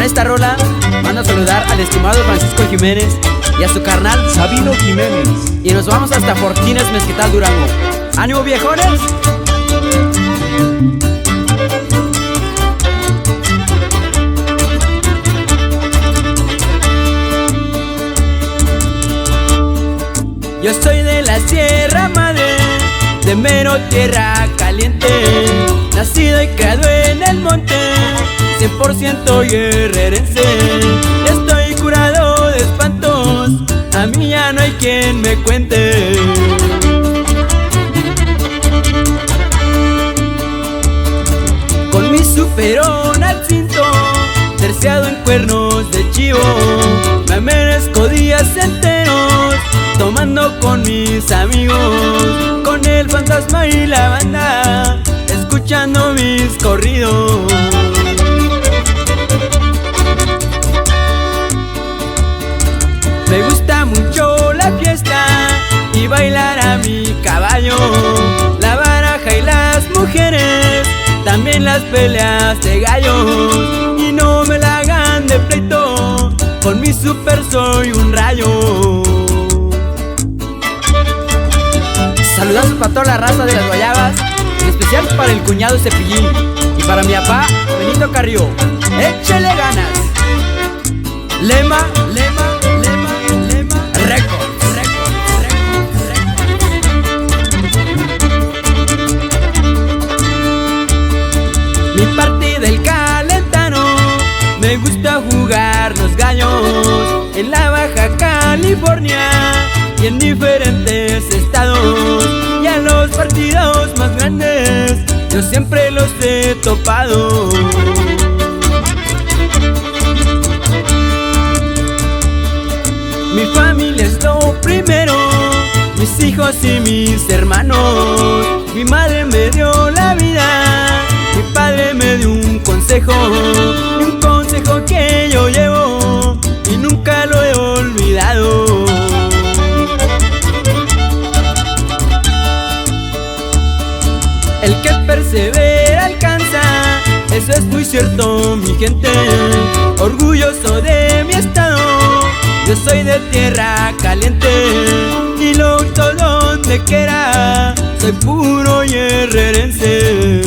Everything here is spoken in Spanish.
esta rola mando a saludar al estimado Francisco Jiménez y a su carnal Sabino Jiménez. Y nos vamos hasta Fortines, Mezquital, Durango. ¡Ánimo, viejones! Yo soy de la Sierra Madre, de mero tierra caliente, nacido y criado en el monte, 100% guerrerense. Ya estoy curado de espantos, a mí ya no hay quien me cuente. Con mi superón al cinto, terciado en cuernos de chivo, me amanezco días enteros tomando con mis amigos, con el fantasma y la banda, escuchando mis corridos. Me gusta mucho la fiesta y bailar a mi caballo, la baraja y las mujeres, también las peleas de gallos. Y no me la hagan de pleito, con mi super soy un rayo. Saludazos para toda la raza de las Guayabas, en especial para el cuñado Cepillín y para mi papá Benito Carrillo. ¡Échele ganas! Lema, lema, lema, lema, Records, Records, Records. Mi parte del Calentano, me gusta jugar los gallos en la Baja California y en diferentes estados. Y a los partidos más grandes yo siempre los he topado. Mi familia es lo primero, mis hijos y mis hermanos. Mi madre me dio la vida, mi padre me dio un consejo que yo llevo y nunca lo he olvidado. El que persevera alcanza, eso es muy cierto, mi gente. Orgulloso de mi estado, yo soy de tierra caliente y lo uso donde quiera, soy puro guerrerense.